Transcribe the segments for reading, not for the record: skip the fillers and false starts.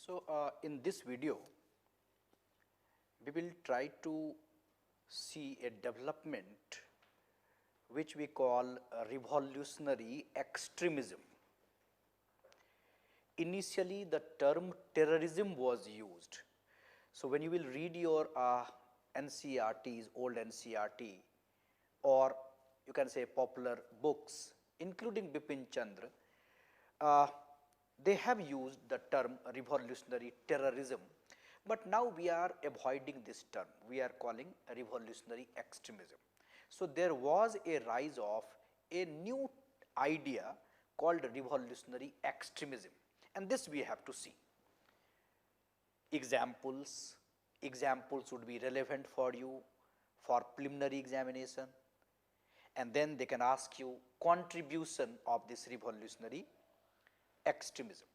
So, in this video, we will try to see a development which we call revolutionary extremism. Initially, the term terrorism was used. So, when you will read your NCRTs, old NCRT, or you can say popular books, including Bipin Chandra, uh, they have used the term revolutionary terrorism, but now we are avoiding this term. We are calling revolutionary extremism. So, there was a rise of a new idea called revolutionary extremism, and this we have to see. Examples would be relevant for you for preliminary examination, and then they can ask you contribution of this revolutionary extremism.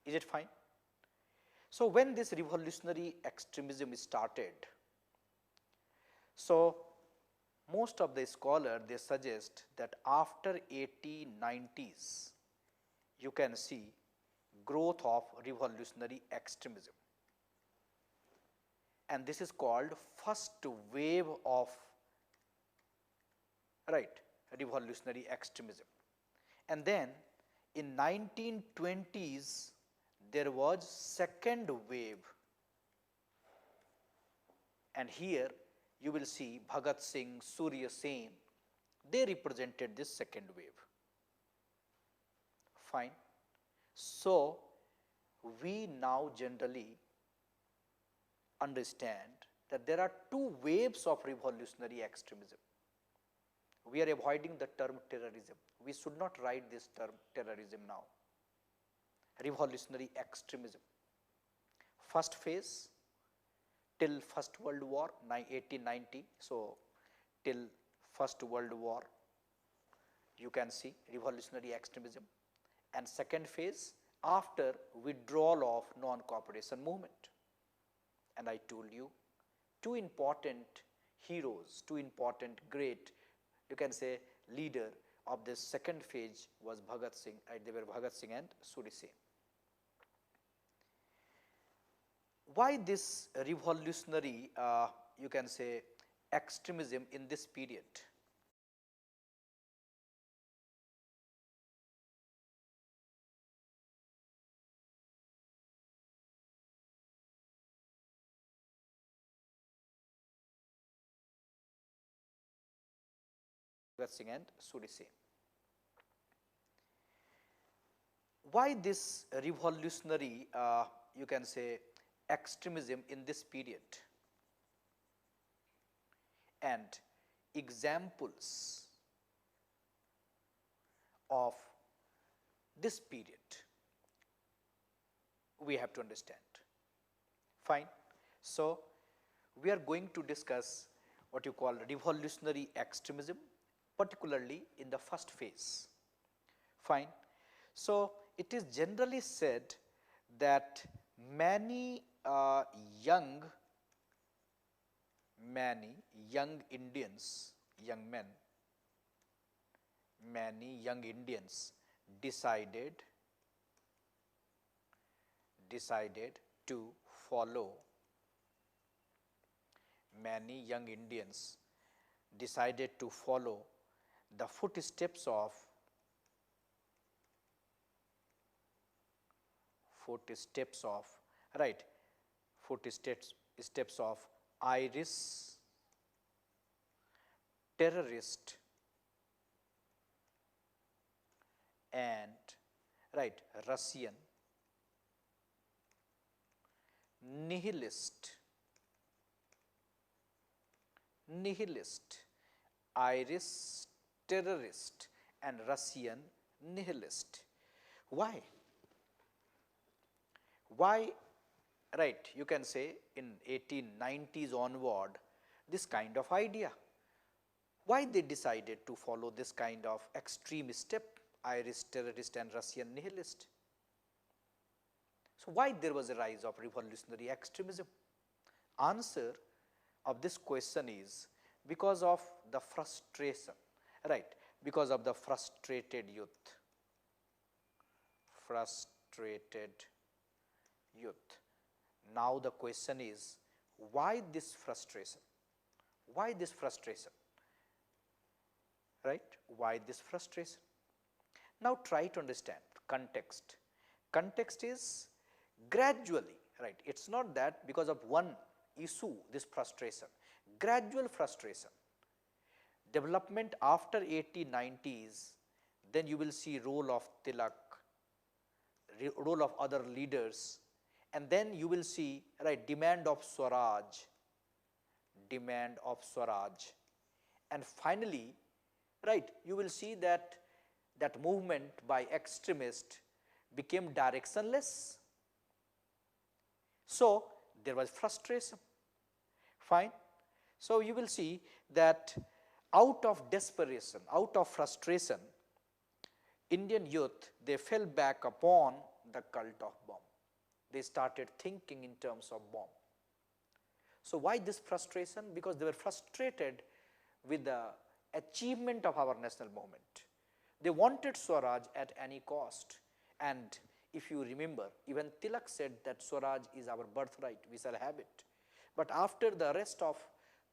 Is it fine? So, when this revolutionary extremism started, so most of the scholars they suggest that after 1890s you can see growth of revolutionary extremism, and this is called first wave of revolutionary extremism. And then in 1920s there was second wave, and here you will see Bhagat Singh, Surya Sen, they represented this second wave. Fine. So, we now generally understand that there are two waves of revolutionary extremism. We are avoiding the term terrorism. We should not write this term terrorism now. Revolutionary extremism. First phase till First World War, 1890. So, till First World War, you can see revolutionary extremism. And second phase after withdrawal of non-cooperation movement. And I told you two important heroes, two important great, you can say leader of this second phase was Bhagat Singh, they were Bhagat Singh and Surya Sen. Why this revolutionary, you can say extremism in this period? Bhagat Singh and Surya Sen. Why this revolutionary, you can say extremism in this period? And examples of this period we have to understand. Fine. So, we are going to discuss what you call revolutionary extremism, particularly in the first phase. Fine. So, it is generally said that many young Indians, young men, many young Indians decided to follow, many young Indians decided to follow the footsteps of Irish terrorist and Russian nihilist, Irish terrorist and Russian nihilist. Why? Why, you can say in 1890s onward this kind of idea? Why they decided to follow this kind of extreme step, Irish terrorist and Russian nihilist? So, why there was a rise of revolutionary extremism? Answer of this question is because of the frustration, because of the frustrated youth, frustrated youth. Now the question is, why this frustration? Why this frustration? Right? Why this frustration? Now try to understand context. Context is gradually, right? It's not that because of one issue, this frustration, gradual frustration. Development after 1890s, then you will see role of Tilak, role of other leaders, and then you will see, right, demand of Swaraj, and finally, right, you will see that that movement by extremists became directionless. So there was frustration. Fine. So you will see that out of desperation, out of frustration, Indian youth, they fell back upon the cult of bomb. They started thinking in terms of bomb. So why this frustration? Because they were frustrated with the achievement of our national movement. They wanted Swaraj at any cost. And if you remember, even Tilak said that Swaraj is our birthright, we shall have it. But after the arrest of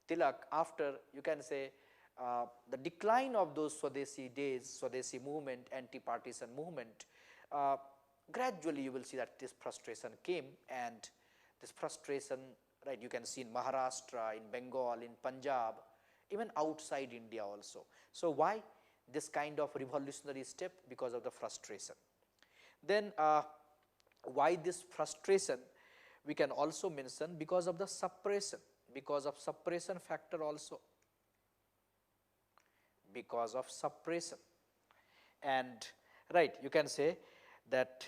Tilak, after you can say the decline of those Swadeshi days, Swadeshi movement, anti-partisan movement, gradually you will see that this frustration came, and this frustration, right, you can see in Maharashtra, in Bengal, in Punjab, even outside India also. So why this kind of revolutionary step? Because of the frustration. Then why this frustration? We can also mention because of the suppression, because of suppression factor also, because of suppression. And right, you can say that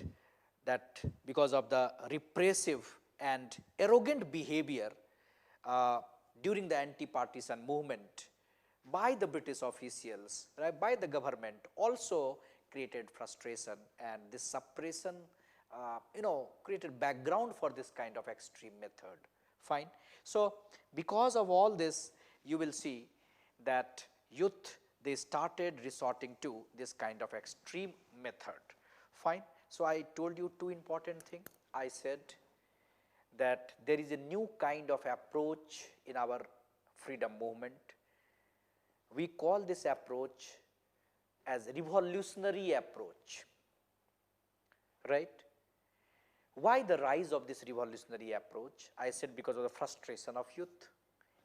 because of the repressive and arrogant behavior during the anti-partisan movement by the British officials, right, by the government, also created frustration, and this suppression created background for this kind of extreme method. Fine. So because of all this, you will see that youth, they started resorting to this kind of extreme method. Fine. So I told you two important things. I said that there is a new kind of approach in our freedom movement. We call this approach as revolutionary approach, right? Why the rise of this revolutionary approach? I said because of the frustration of youth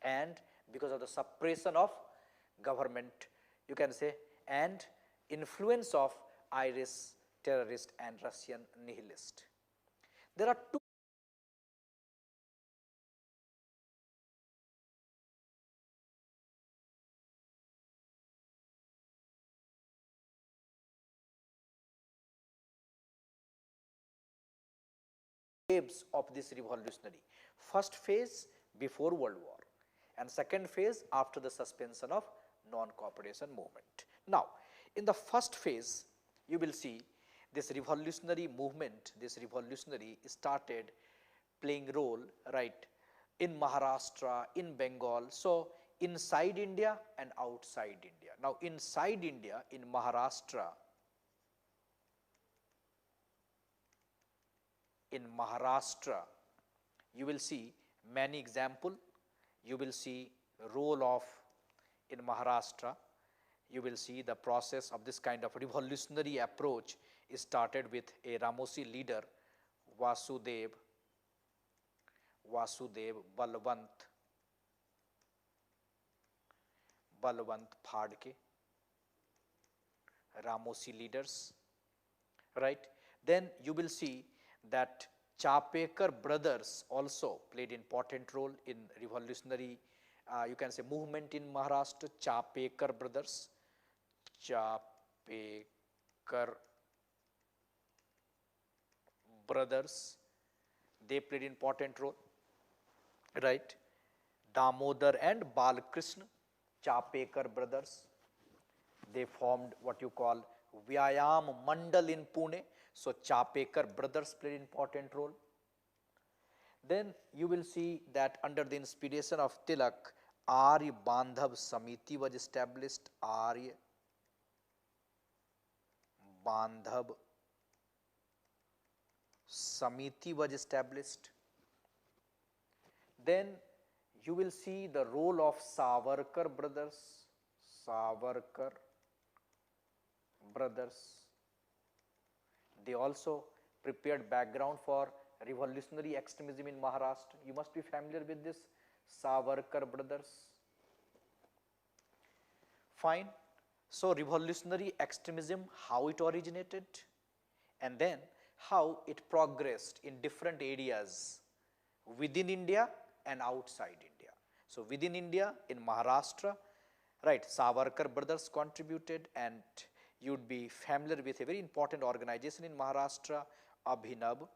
and because of the suppression of government, you can say, and influence of Irish terrorist and Russian nihilist. There are two waves of this revolutionary. First phase before World War, and second phase after the suspension of non-cooperation movement. Now, in the first phase, you will see this revolutionary movement, this revolutionary started playing role, right, in Maharashtra, in Bengal, so inside India and outside India. Now, inside India, in Maharashtra, you will see many example. You will see role of, in Maharashtra, you will see the process of this kind of revolutionary approach started with a Ramosi leader, Vasudev Balwant Phadke, Ramosi leaders, right? Then you will see that Chapekar brothers also played important role in revolutionary, you can say, movement in Maharashtra. Chapekar brothers, they played important role, right? Damodar and Balkrishna, Chapekar brothers, they formed what you call Vyayam Mandal in Pune. So Chapekar brothers played important role. Then you will see that under the inspiration of Tilak, Arya Bandhav Samiti was established. Arya Bandhav Samiti was established. Then you will see the role of Savarkar brothers. Savarkar brothers. They also prepared background for revolutionary extremism in Maharashtra. You must be familiar with this Savarkar brothers. Fine. So revolutionary extremism, how it originated, and then how it progressed in different areas within India and outside India. So within India, in Maharashtra, right, Savarkar brothers contributed, and you'd be familiar with a very important organization in Maharashtra, Abhinav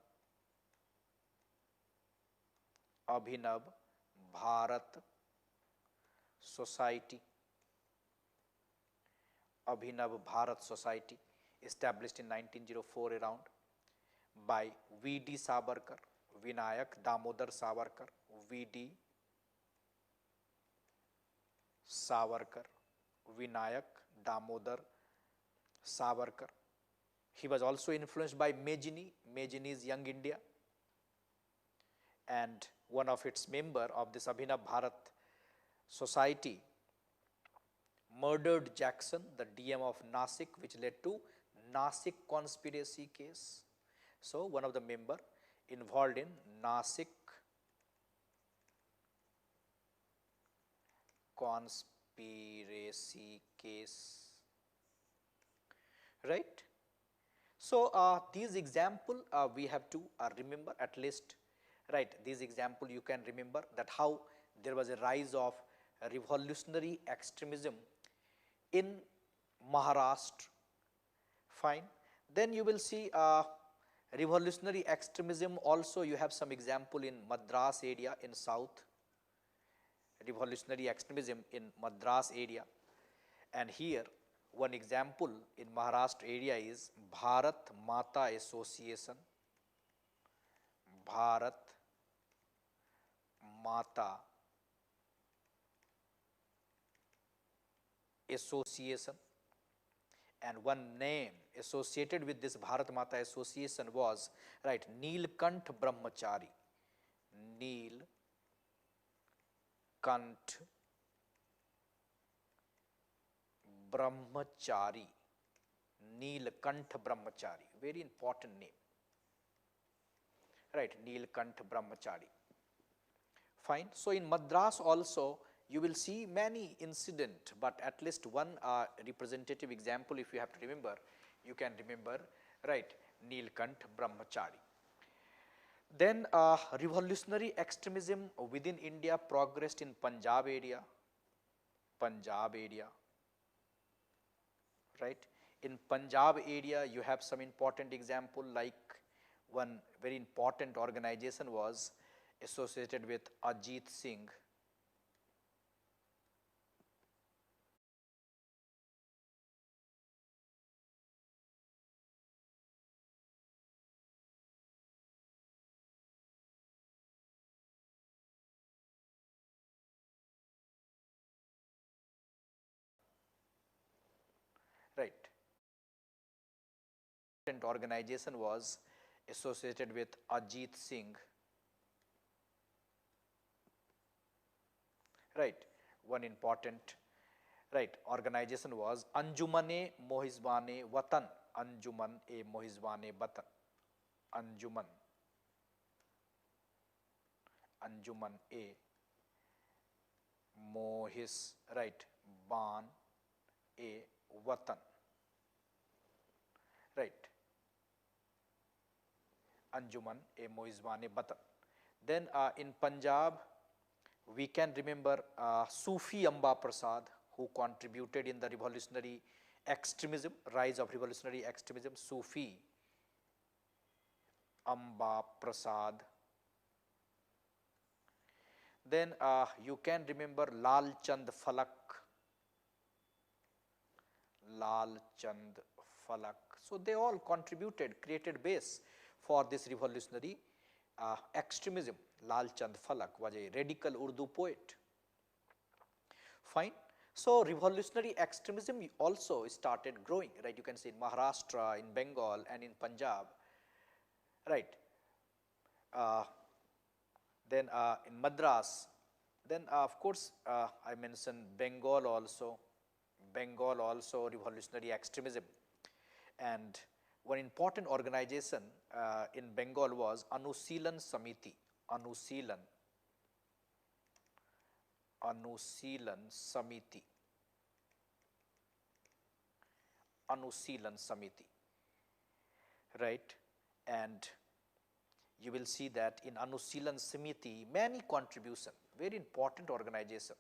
Bharat Society. Abhinav Bharat Society, established in 1904 around by V.D. Savarkar, Vinayak Damodar Savarkar, V.D. Savarkar, Vinayak Damodar Savarkar. He was also influenced by Majini's Young India, and one of its member of this Abhinav Bharat Society murdered Jackson, the DM of Nasik, which led to Nasik conspiracy case. So one of the member involved in Nasik conspiracy case, right? So these example we have to remember at least, right? These example you can remember that how there was a rise of revolutionary extremism in Maharashtra. Fine. Then you will see revolutionary extremism also. You have some example in Madras area in south. Revolutionary extremism in Madras area, and here one example in Maharashtra area is Bharat Mata Association. Bharat Mata Association, and one name associated with this Bharat Mata Association was, right, Neelkant Brahmachari. Neelkant Brahmachari. Neelkant Brahmachari, very important name, right? Neelkant Brahmachari. Fine. So in Madras also you will see many incident, but at least one representative example, if you have to remember, you can remember, right, Neelkant Brahmachari. Then revolutionary extremism within India progressed in Punjab area, right? In Punjab area you have some important example, like one very important organization was associated with Ajit Singh. Right. Organization was associated with Ajit Singh. Right. One important, right, organization was Anjuman-e Mohizban-e Watan. Anjuman-e Mohizban-e Watan. Anjuman. Anjuman-e Mohis, right, Ban-e Watan. Right. Anjuman-e Mohizban-e Watan. Then in Punjab, we can remember Sufi Amba Prasad, who contributed in the revolutionary extremism, rise of revolutionary extremism. Sufi Amba Prasad. Then you can remember Lal Chand Falak. Lal Chand Falak. So they all contributed, created base for this revolutionary extremism. Lal Chand Falak was a radical Urdu poet. Fine. So revolutionary extremism also started growing, right? You can see in Maharashtra, in Bengal, and in Punjab, right? uh, then in Madras, then of course I mentioned Bengal also revolutionary extremism, and one important organization in Bengal was Anusilan Samiti, Anusilan, Anusilan Samiti, Anusilan Samiti, right? And you will see that in Anusilan Samiti, many contribution, very important organization,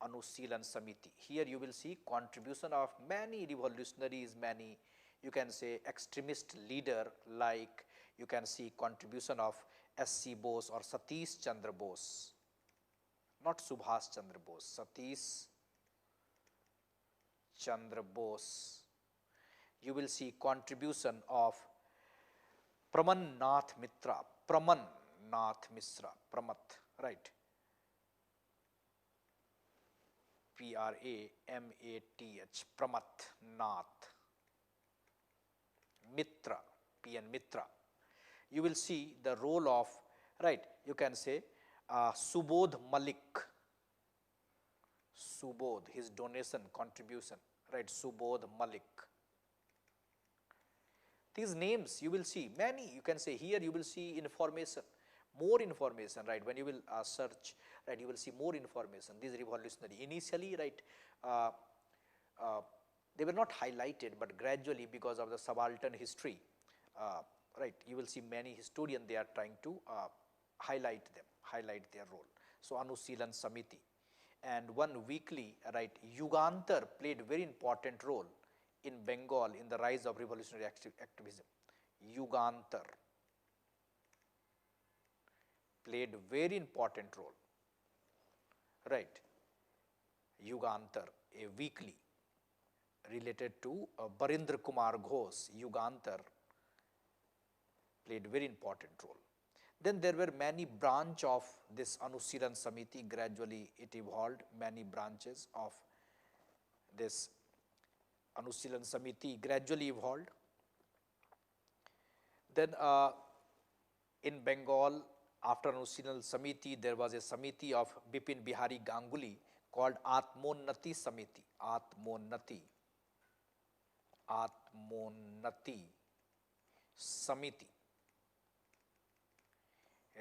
Anusilan Samiti. Here you will see contribution of many revolutionaries, many, you can say, extremist leader, like you can see contribution of S.C. Bose or Satish Chandra Bose, not Subhas Chandra Bose, Satish Chandra Bose. You will see contribution of Praman Nath Mitra, Praman Nath Misra, Pramath, right? Pramath, Pramath Nath Mitra, P.N. Mitra. You will see the role of, right, you can say Subodh Malik, Subodh, his donation, contribution, right, Subodh Malik. These names you will see many, you can say here you will see information, more information, right, when you will search, right, you will see more information. These revolutionary, initially, right, uh, uh, they were not highlighted, but gradually because of the subaltern history, uh, right, you will see many historians, they are trying to highlight them, highlight their role. So Anusilan Samiti, and one weekly, right, Yugantar played very important role in Bengal in the rise of revolutionary activism. Yugantar played very important role, right? Yugantar, a weekly related to Barindra Kumar Ghosh, Yugantar played very important role. Then there were many branch of this Anusilan Samiti, gradually it evolved, many branches of this Anusilan Samiti gradually evolved. Then in Bengal, after Anusilan Samiti, there was a Samiti of Bipin Bihari Ganguly called Atmonnati Samiti, Atmonnati, Atmonnati Samiti,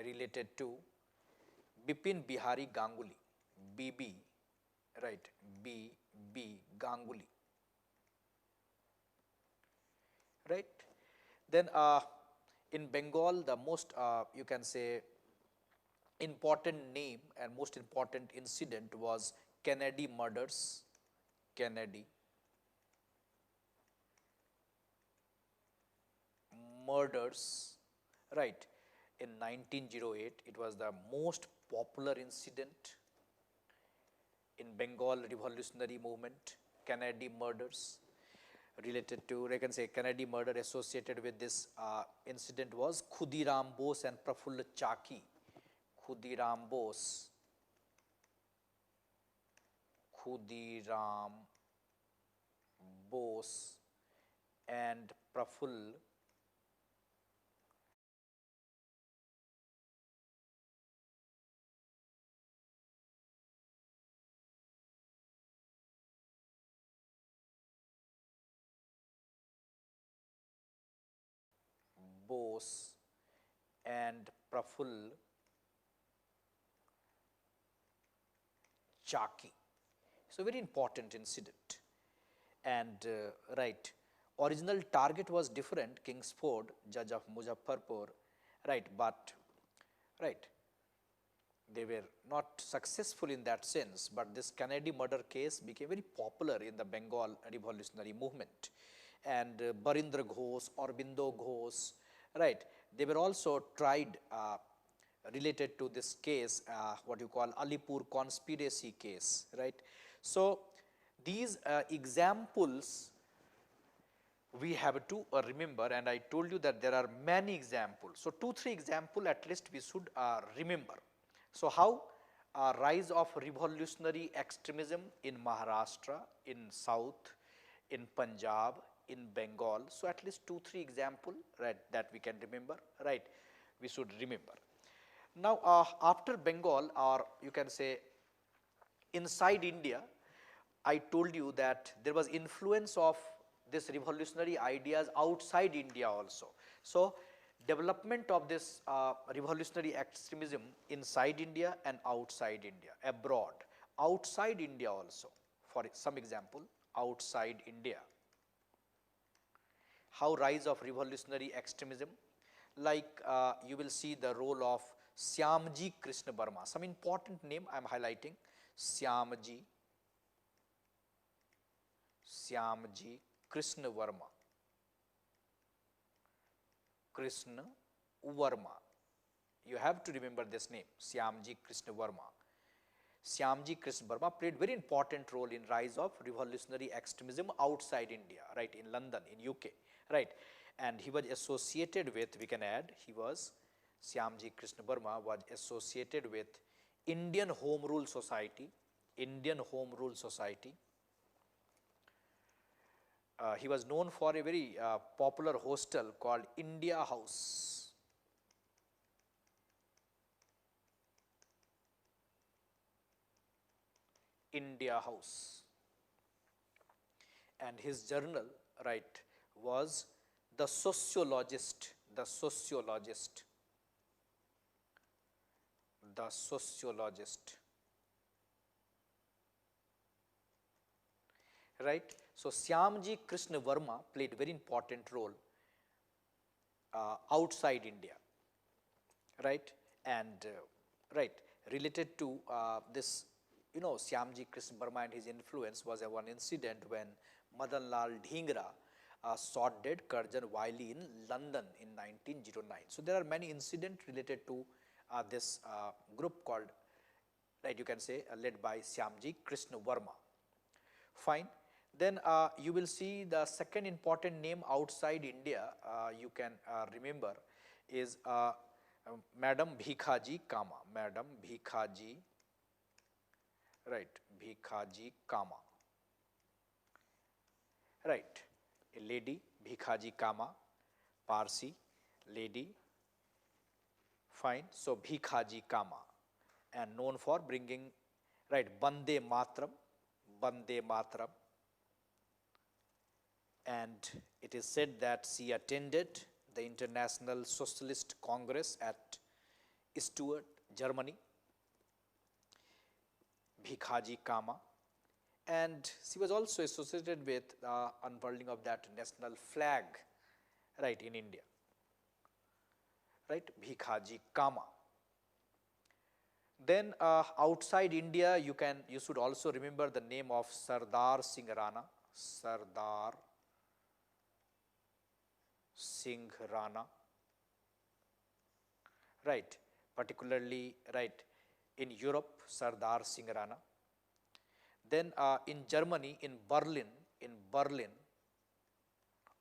related to Bipin Bihari Ganguly, BB, right, BB Ganguly, right. Then in Bengal, the most, you can say, important name and most important incident was Kennedy murders, Kennedy murders, right, in 1908. It was the most popular incident in Bengal revolutionary movement, Kennedy murders. Related to, I can say, Kennedy murder associated with this incident was Khudiram Bose and Prafulla Chaki. Khudiram Bose, Khudiram Bose and Prafull Bose and Prafull Chaki. So very important incident. And right, original target was different, Kingsford, judge of Muzaffarpur, right, but right, they were not successful in that sense, but this Kennedy murder case became very popular in the Bengal revolutionary movement. And Barindra Ghosh, Aurobindo Ghosh, right, they were also tried related to this case, what you call Alipur conspiracy case, right. So these examples we have to remember, and I told you that there are many examples. So 2-3 example at least we should remember. So how rise of revolutionary extremism in Maharashtra, in South, in Punjab, in Bengal. So at least 2-3 example, right, that we can remember, right. we should remember. Now, after Bengal, or you can say inside India, I told you that there was influence of this revolutionary ideas outside India also. So, development of this revolutionary extremism inside India and outside India, abroad, outside India also. For some example, outside India, how rise of revolutionary extremism, like you will see the role of Syamji Krishna Burma, some important name I am highlighting, Syamji Krishna Verma, Krishna Verma. You have to remember this name, Syamji Krishna Verma. Syamji Krishna Verma played very important role in rise of revolutionary extremism outside India, right, in London, in UK, right. And he was associated with, we can add, Syamji Krishna Verma was associated with Indian Home Rule Society, Indian Home Rule Society. He was known for a very popular hostel called India House. India House. And his journal, right, was The Sociologist, The Sociologist, The Sociologist, right. So, Syamji Krishna Verma played very important role outside India, right, and right, related to this, you know, Syamji Krishna Verma and his influence was a one incident when Madan Lal Dhingra shot dead Karjan Wiley in London in 1909. So, there are many incidents related to this group called, right, you can say led by Syamji Krishna Verma. Fine. Then you will see the second important name outside India you can remember is Madam Bhikhaji Kama, Madam Bhikhaji, right, Bhikhaji Kama, right, a lady, Bhikhaji Kama, Parsi lady, fine. So, Bhikhaji Kama, and known for bringing, right, Bande Matram, Bande Matram. And it is said that she attended the International Socialist Congress at Stuttgart, Germany, Bhikhaji Kama, and she was also associated with unfurling of that national flag, right, in India, right, Bhikhaji Kama. Then outside India, you should also remember the name of Sardar Singh Rana, Sardar Singh Rana, right, particularly, right, in Europe, Sardar Singh Rana. Then in Germany, in Berlin,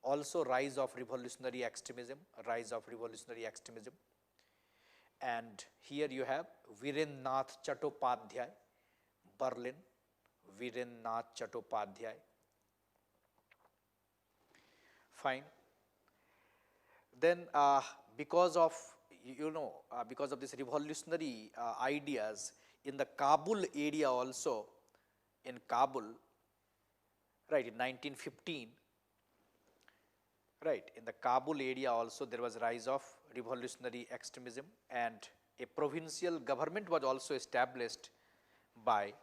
also rise of revolutionary extremism, rise of revolutionary extremism. And here you have Virendranath Chattopadhyay, Berlin, Virendranath Chattopadhyay. Fine. Then because of, because of this revolutionary ideas in the Kabul area also, in Kabul, right, in 1915, right, in the Kabul area also there was rise of revolutionary extremism, and a provincial government was also established by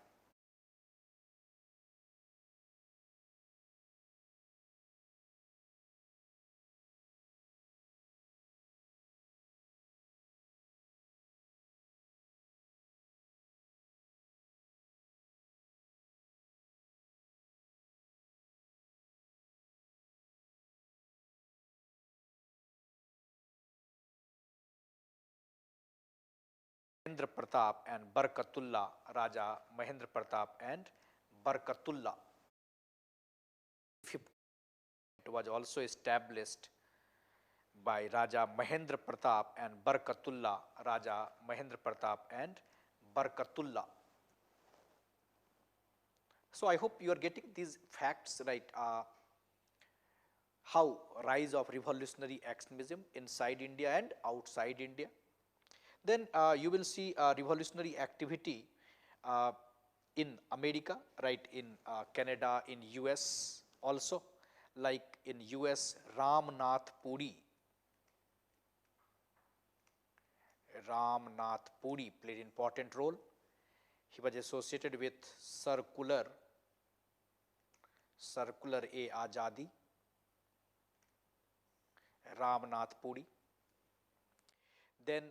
Mahendra Pratap and Barkatullah, Raja Mahendra Pratap and Barkatullah. It was also established by Raja Mahendra Pratap and Barkatullah, Raja Mahendra Pratap and Barkatullah. So, I hope you are getting these facts right. How rise of revolutionary extremism inside India and outside India. Then you will see revolutionary activity uh, in America, right, in Canada, in US also, like in US, Ramnath Puri played important role. He was associated with circular A Azadi, Ramnath Puri. Then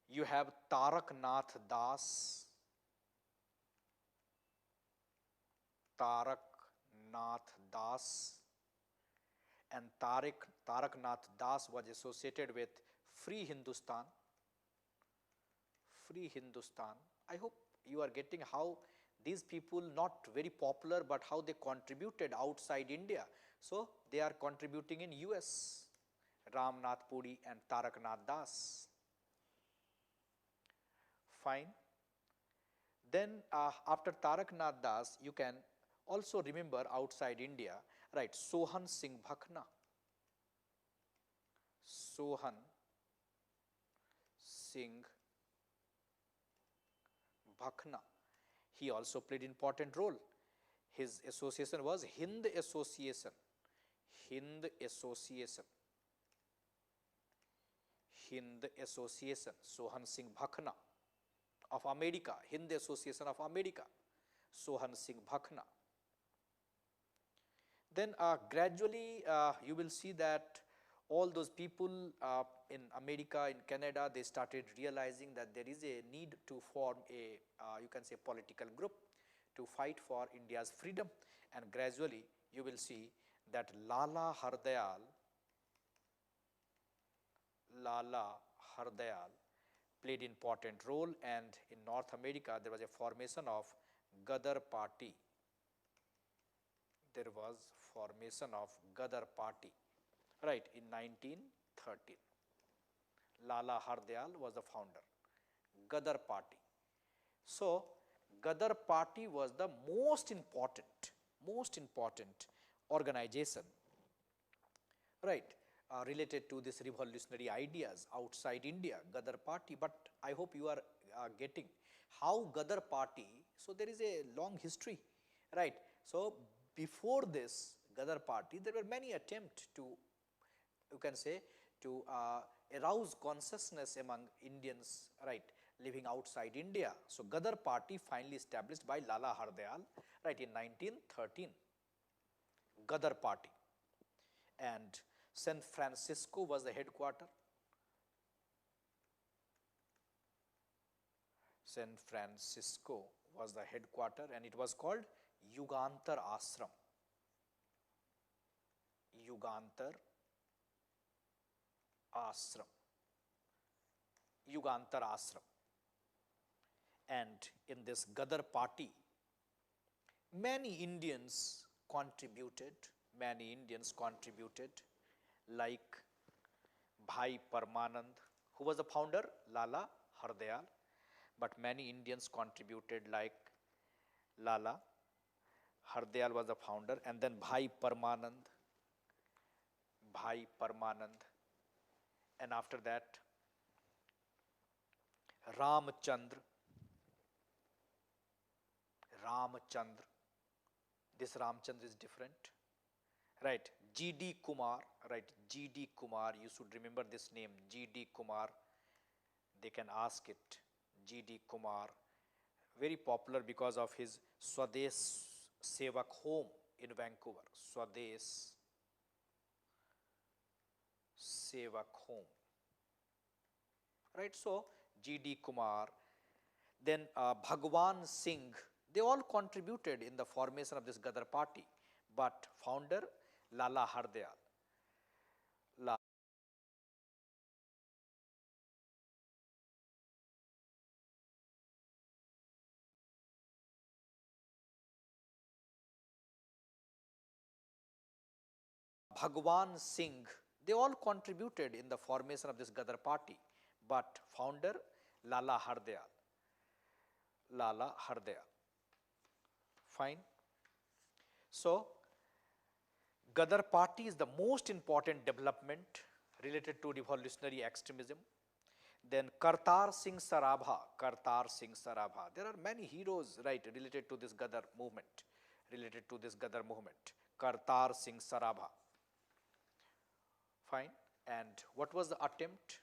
you have Tarak Nath Das, and Tarak Nath Das was associated with Free Hindustan. Free Hindustan. I hope you are getting how these people, not very popular, but how they contributed outside India. So they are contributing in US. Ramnath Puri and Tarak Nath Das. Fine. Then after Tarak Nath Das, you can also remember outside India, right, Sohan Singh Bhakhna. Sohan Singh Bhakhna. He also played important role. His association was Hind Association. Hind Association. Hind Association. Sohan Singh Bhakhna of America. Hind Association of America. Sohan Singh Bhakhna. Then gradually you will see that all those people in America, in Canada, they started realizing that there is a need to form a, you can say, political group to fight for India's freedom. And gradually you will see that Lala Hardayal played important role, and in North America there was a formation of Gadar Party. There was formation of Gadar Party, right, in 1913. Lala Hardayal was the founder. Gadar Party. So Gadar Party was the most important organization, right, related to this revolutionary ideas outside India, Gadar Party. But I hope you are getting how Gadar Party, so there is a long history, right. So before this Gadar Party, there were many attempts to, you can say, to arouse consciousness among Indians, right, living outside India. So Gadar Party finally established by Lala Hardayal, right, in 1913. Gadar Party. And San Francisco was the headquarter. San Francisco was the headquarter, and it was called Yugantar Ashram. Yugantar Ashram. Yugantar Ashram. And in this Gadar Party, many Indians contributed, like Bhai Parmanand, who was the founder, Lala Hardayal, but many Indians contributed, like Lala Hardayal was the founder, and then Bhai Parmanand, and after that Ramchandra, this Ramchandra is different, right. G.D. Kumar, right, G.D. Kumar, you should remember this name, G.D. Kumar, they can ask it, G.D. Kumar, very popular because of his Swadesh Sevak home in Vancouver, Swadesh Sevak home, right. So G.D. Kumar, then Bhagwan Singh, they all contributed in the formation of this Gadar Party, but founder Lala Hardayal. Bhagwan Singh, they all contributed in the formation of this Gadar Party, but founder Lala Hardayal. Fine. So Gadar party is the most important development related to revolutionary extremism. Then Kartar Singh Sarabha, Kartar Singh Sarabha. There are many heroes, right, related to this Gadar movement, Kartar Singh Sarabha. Fine. And what was the attempt?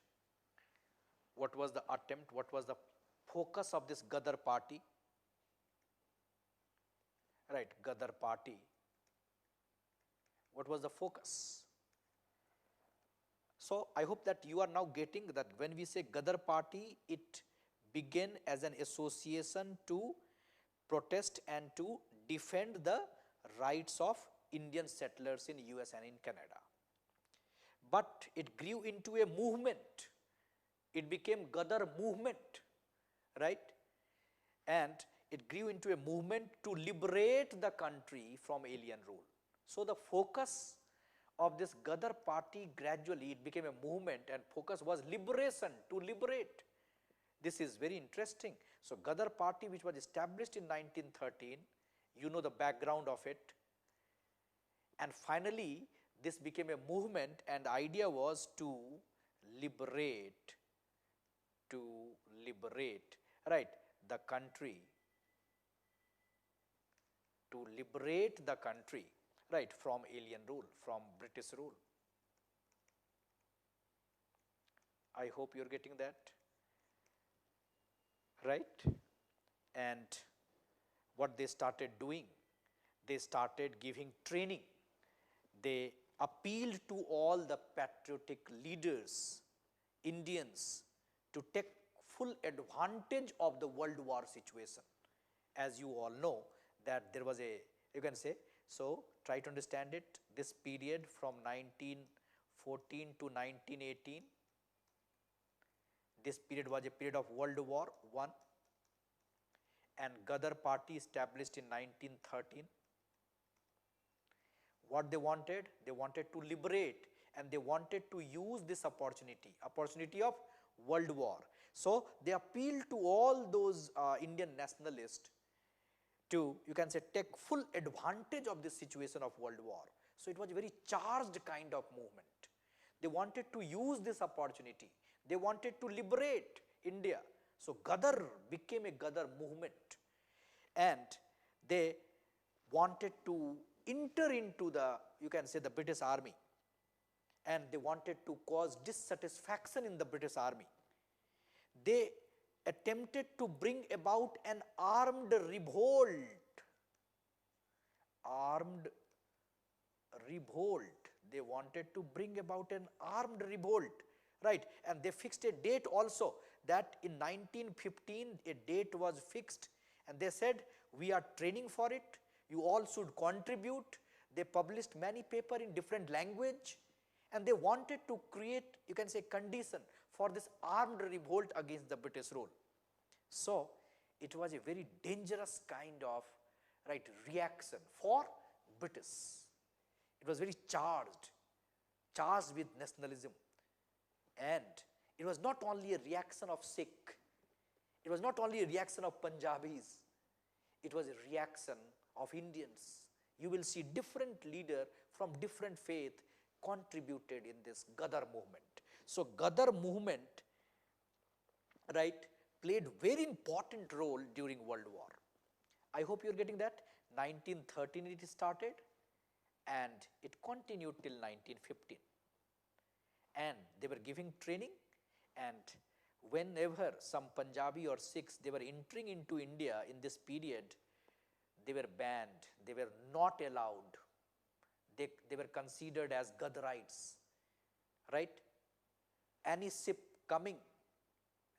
What was the focus of this Gadar party? Right, Gadar party. What was the focus? So I hope that you are now getting that when we say Gadar party, it began as an association to protest and to defend the rights of Indian settlers in US and in Canada. But it grew into a movement. It became Gadar movement, right? And it grew into a movement to liberate the country from alien rule. So the focus of this Gadar party, gradually it became a movement, and focus was liberation, to liberate. This is very interesting. So Gadar party, which was established in 1913, you know the background of it. And finally, this became a movement, and the idea was to liberate, right, the country, right, from alien rule, from British rule. I hope you're getting that, right? And what they started doing, they started giving training. They appealed to all the patriotic leaders, Indians, to take full advantage of the World War situation. As you all know, that there was a, you can say, so try to understand it, this period from 1914 to 1918, this period was a period of World War I, and Gadar party established in 1913. What they wanted to liberate, and they wanted to use this opportunity of World War. So they appealed to all those Indian nationalists to, you can say, take full advantage of this situation of World War. So it was a very charged kind of movement. They wanted to use this opportunity. They wanted to liberate India. So Gadar became a Gadar movement, and they wanted to enter into the, you can say, the British army, and they wanted to cause dissatisfaction in the British army. They attempted to bring about an armed revolt. They wanted to bring about an armed revolt, right? And they fixed a date also, that in 1915 a date was fixed, and they said, we are training for it, you all should contribute. They published many papers in different language, and they wanted to create, you can say, condition for this armed revolt against the British rule. So it was a very dangerous kind of, right, reaction for British. It was very charged with nationalism, and it was not only a reaction of Sikh, it was not only a reaction of Punjabis, it was a reaction of Indians. You will see different leaders from different faith contributed in this Gadar movement. So Gadar movement, right, played very important role during World War. I hope you're getting that. 1913 it started, and it continued till 1915. And they were giving training, and whenever some Punjabi or Sikhs, they were entering into India in this period, they were banned, they were not allowed, they were considered as Gadarites, right? Any ship coming,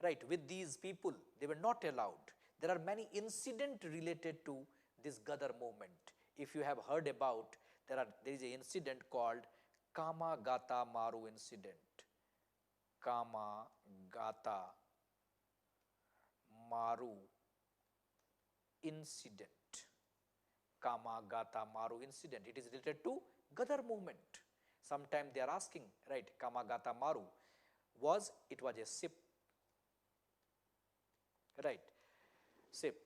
right, with these people, they were not allowed. There are many incidents related to this Gadar movement. If you have heard about, there is an incident called Kama Gata Maru incident. Kama Gata Maru incident. Kama Gata Maru incident. It is related to Gadar movement. Sometimes they are asking, right, Kama Gata Maru was a ship, right, ship.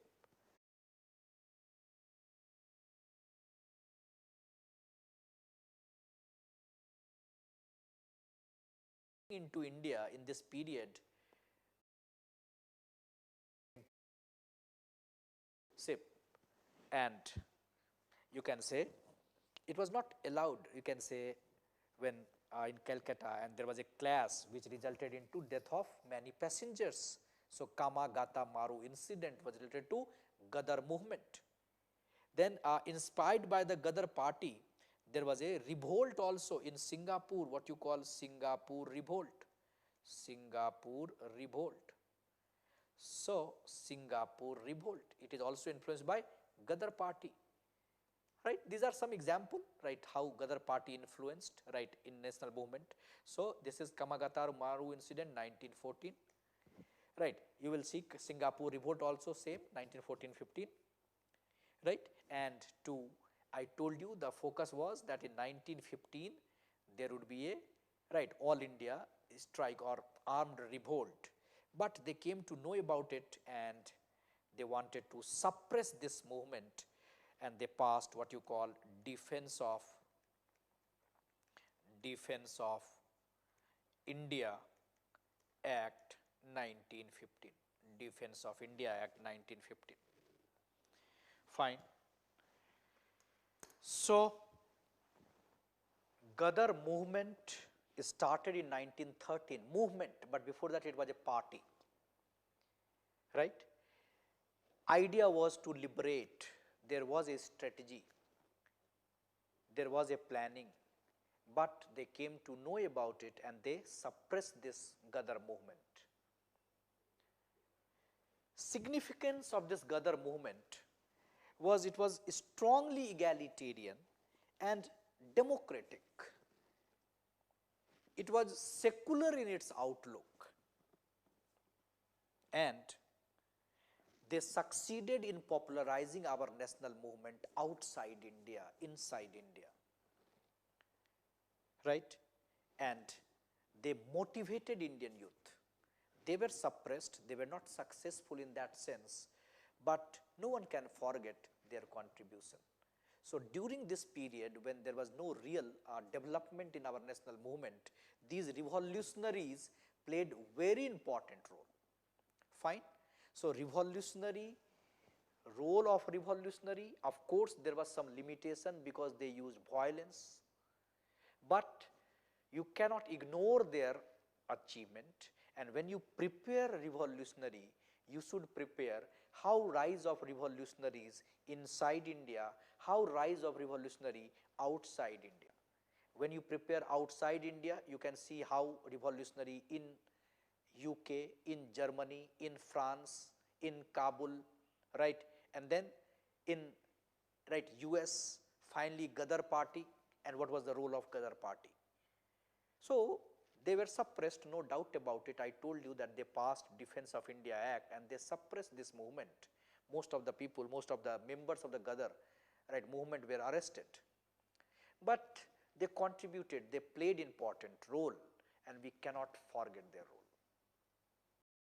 into India in this period, ship, and you can say it was not allowed, you can say, when in Calcutta, and there was a clash which resulted into death of many passengers. So Kamagata Maru incident was related to Gadar movement. Then inspired by the Gadar party, there was a revolt also in Singapore, what you call Singapore revolt. Singapore revolt. So Singapore revolt, it is also influenced by Gadar party. Right, these are some example, right, how Gadar party influenced, right, in national movement. So this is Kamagata Maru incident 1914, right. You will see Singapore revolt also same 1914-15, right. And I told you the focus was that in 1915 there would be a, right, all India strike or armed revolt, but they came to know about it and they wanted to suppress this movement, and they passed what you call Defense of India Act 1915. Defense of India Act 1915. Fine. So Gadar movement started in 1913, movement, but before that it was a party, right. Idea was to liberate, there was a strategy, there was a planning, but they came to know about it and they suppressed this Gadar movement. Significance of this Gadar movement was it was strongly egalitarian and democratic. It was secular in its outlook, and they succeeded in popularizing our national movement outside India, inside India, right. And they motivated Indian youth. They were suppressed, they were not successful in that sense, but no one can forget their contribution. So during this period when there was no real development in our national movement, these revolutionaries played very important role. Fine. So revolutionary, role of revolutionary, of course there was some limitation because they used violence, but you cannot ignore their achievement. And when you prepare revolutionary, you should prepare how rise of revolutionaries inside India, how rise of revolutionary outside India. When you prepare outside India, you can see how revolutionary in UK, in Germany, in France, in Kabul, right, and then in, right, US, finally Gadar party, and what was the role of Gadar party. So they were suppressed, no doubt about it. I told you that they passed Defense of India Act and they suppressed this movement. Most of the people, most of the members of the Gadar, right, movement were arrested. But they contributed, they played important role, and we cannot forget their role.